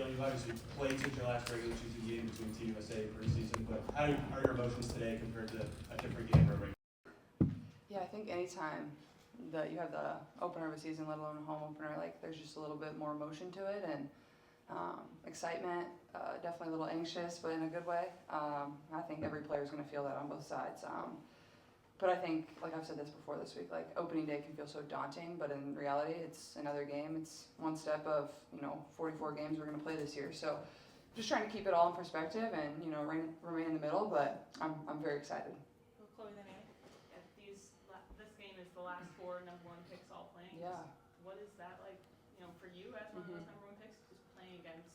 feeling? You obviously played since your last regular season game between Team USA preseason, but how are your emotions today compared to a different game or a regular? Yeah, I think anytime that you have the opener of a season, let alone a home opener, like there's just a little bit more emotion to it and excitement, definitely a little anxious, but in a good way. I think every player is going to feel that on both sides. But I think, like I've said this before this week, like opening day can feel so daunting, but in reality, it's another game. It's one step of 44 games we're going to play this year. So just trying to keep it all in perspective and remain in the middle. But I'm very excited. Well, Chloe, then this game is the last 4 number 1 picks all playing. Yeah. What is that like? For you as one of those number 1 picks, just playing against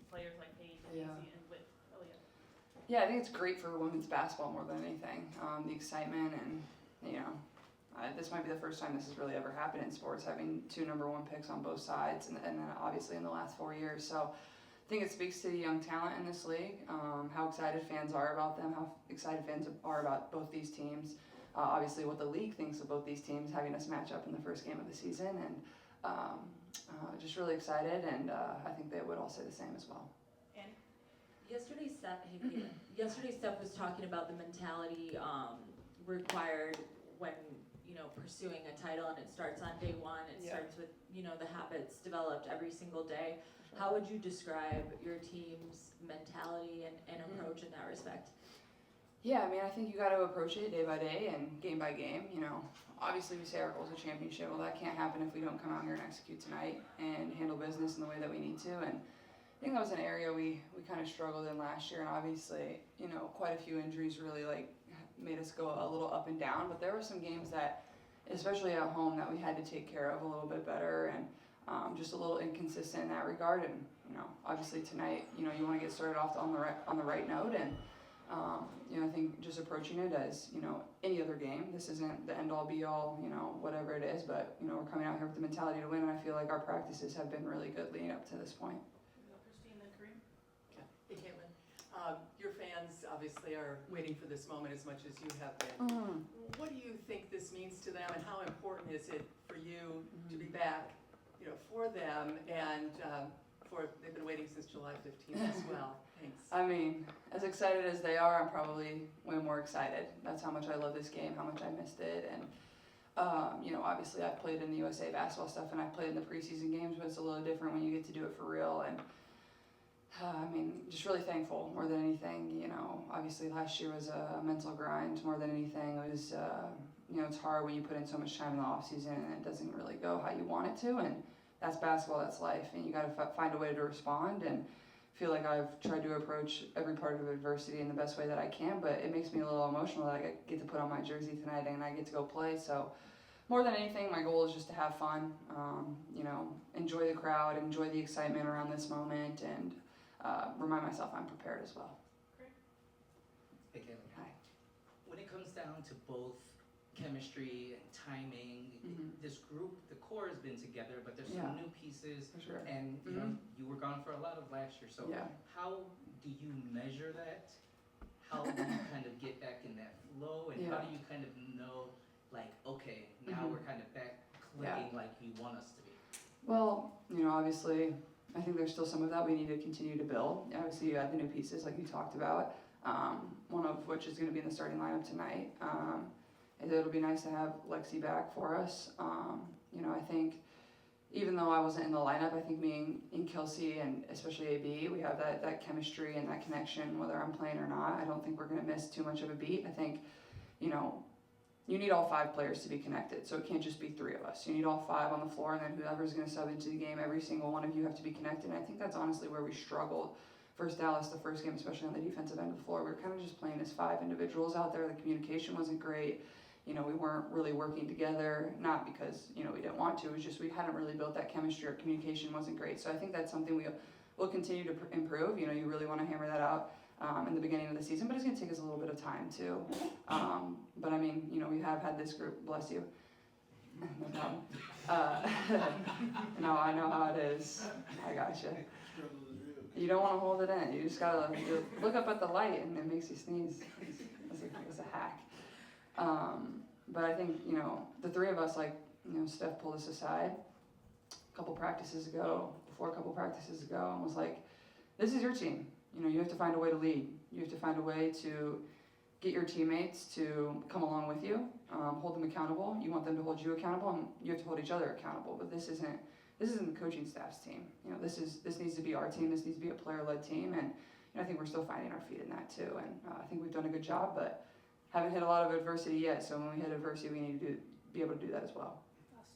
players like Paige and Casey and with Ilya. Yeah, I think it's great for women's basketball more than anything. The excitement and, this might be the first time this has really ever happened in sports, having 2 number 1 picks on both sides, and then obviously in the last 4 years. So I think it speaks to the young talent in this league, how excited fans are about them, how excited fans are about both these teams. Obviously what the league thinks of both these teams, having us match up in the first game of the season, and just really excited, and I think they would all say the same as well. Yesterday, Steph was talking about the mentality required when pursuing a title, and it starts on day 1. It starts with the habits developed every single day. Sure. How would you describe your team's mentality and approach in that respect? Yeah, I mean, I think you got to approach it day by day and game by game. Obviously we say our goal is a championship. Well, that can't happen if we don't come out here and execute tonight and handle business in the way that we need to. And I think that was an area we kind of struggled in last year, and obviously, quite a few injuries really made us go a little up and down. But there were some games that, especially at home, that we had to take care of a little bit better, and just a little inconsistent in that regard. And obviously tonight, you want to get started off on the right note, and I think just approaching it as any other game. This isn't the end all be all, whatever it is. But we're coming out here with the mentality to win, and I feel like our practices have been really good leading up to this point. Hey, Caitlin, your fans obviously are waiting for this moment as much as you have been. Mm-hmm. What do you think this means to them, and how important is it for you to be back, for them, and they've been waiting since July 15th as well? Thanks. I mean, as excited as they are, I'm probably way more excited. That's how much I love this game, how much I missed it, and obviously I've played in the USA basketball stuff, and I've played in the preseason games, but it's a little different when you get to do it for real. And just really thankful more than anything. Obviously last year was a mental grind more than anything. It was, it's hard when you put in so much time in the off season and it doesn't really go how you want it to. And that's basketball, that's life, and you got to find a way to respond. And feel like I've tried to approach every part of adversity in the best way that I can. But it makes me a little emotional that I get to put on my jersey tonight and I get to go play. So more than anything, my goal is just to have fun. Enjoy the crowd, enjoy the excitement around this moment, and remind myself I'm prepared as well. Great. Hey, Kevin. Hi. When it comes down to both chemistry and timing, this group, the core has been together, but there's some new pieces. For sure. And you were gone for a lot of last year. So how do you measure that? How do you kind of get back in that flow? And how do you kind of know, like, okay, now we're kind of back clicking like you want us to be? Well, obviously, I think there's still some of that we need to continue to build. Obviously, you add the new pieces like you talked about, one of which is going to be in the starting lineup tonight. It'll be nice to have Lexi back for us. I think even though I wasn't in the lineup, I think me and Kelsey, and especially AB, we have that chemistry and that connection whether I'm playing or not. I don't think we're going to miss too much of a beat. I think, you need all 5 players to be connected, so it can't just be 3 of us. You need all 5 on the floor, and then whoever's going to sub into the game, every single one of you have to be connected. And I think that's honestly where we struggled versus Dallas the first game, especially on the defensive end of the floor. We were kind of just playing as 5 individuals out there. The communication wasn't great. We weren't really working together, not because, we didn't want to. It was just we hadn't really built that chemistry, or communication wasn't great. So I think that's something we'll continue to improve. You really want to hammer that out in the beginning of the season, but it's going to take us a little bit of time too. But I mean, we have had this group, bless you. No problem. No, I know how it is. I gotcha. You don't want to hold it in. You just gotta look up at the light and it makes you sneeze. It's a hack. But I think, the 3 of us, Steph pulled us aside before a couple practices ago, and was like, this is your team. You know, you have to find a way to lead. You have to find a way to get your teammates to come along with you, hold them accountable. You want them to hold you accountable, and you have to hold each other accountable. But this isn't the coaching staff's team. You know, this needs to be our team. This needs to be a player-led team, and I think we're still finding our feet in that too. And I think we've done a good job, but haven't hit a lot of adversity yet. So when we hit adversity, we need to be able to do that as well.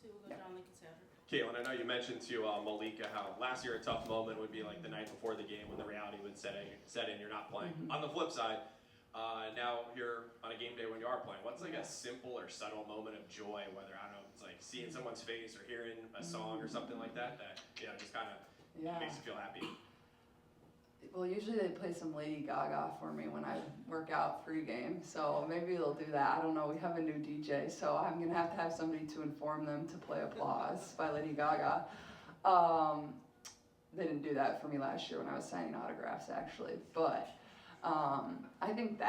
Sue will go John Lincoln Cedric. Caitlin, I know you mentioned to Malika how last year a tough moment would be like the night before the game when the reality would set in, you're not playing. Mm-hmm. On the flip side, now you're on a game day when you are playing. What's like a simple or subtle moment of joy, whether, I don't know, it's like seeing someone's face or hearing a song or something like that, just kind of makes you feel happy? Well, usually they play some Lady Gaga for me when I work out pregame, so maybe they'll do that. I don't know. We have a new DJ, so I'm going to have somebody to inform them to play Applause by Lady Gaga. They didn't do that for me last year when I was signing autographs, actually. But I think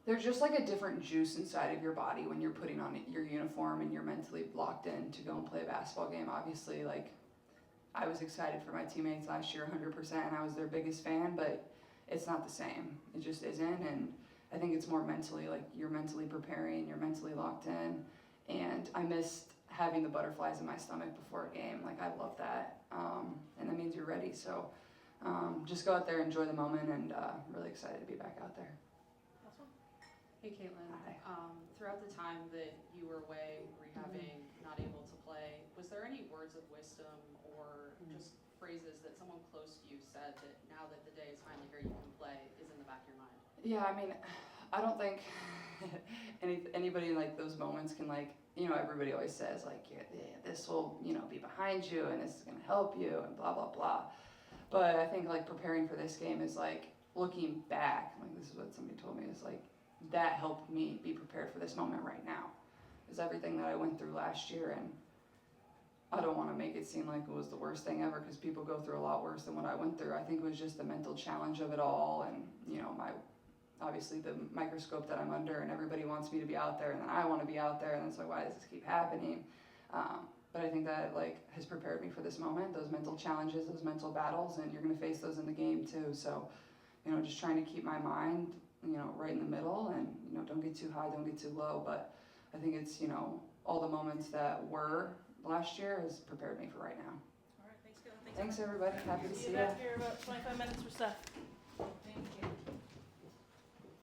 there's just like a different juice inside of your body when you're putting on your uniform and you're mentally locked in to go and play a basketball game. Obviously, like, I was excited for my teammates last year 100%, and I was their biggest fan, but it's not the same. It just isn't, and I think it's more mentally, like, you're mentally preparing, you're mentally locked in, and I missed having the butterflies in my stomach before a game. Like, I love that, and that means you're ready. So just go out there, enjoy the moment, and really excited to be back out there. Last one. Hey Caitlin, Hi. throughout the time that you were away, rehabbing, not able to play, was there any words of wisdom or just phrases that someone close to you said that now that the day is finally here, you can play, is in the back of your mind? Yeah, I mean, I don't think anybody in like those moments can, like, you know, everybody always says like, yeah, this will, you know, be behind you and this is gonna help you and blah blah blah. But I think like preparing for this game is like looking back, like this is what somebody told me, is like that helped me be prepared for this moment right now. Is everything that I went through last year, and I don't want to make it seem like it was the worst thing ever, because people go through a lot worse than what I went through. I think it was just the mental challenge of it all, and you know, obviously the microscope that I'm under, and everybody wants me to be out there, and then I want to be out there, and it's like, why does this keep happening? But I think that like has prepared me for this moment, those mental challenges, those mental battles, and you're going to face those in the game too. So, you know, just trying to keep my mind, you know, right in the middle, and you know, don't get too high, don't get too low. But I think it's, you know, all the moments that were last year has prepared me for right now. All right, thanks, Caitlin. Thanks everybody. Happy to see See you. you back here about 25 minutes for stuff.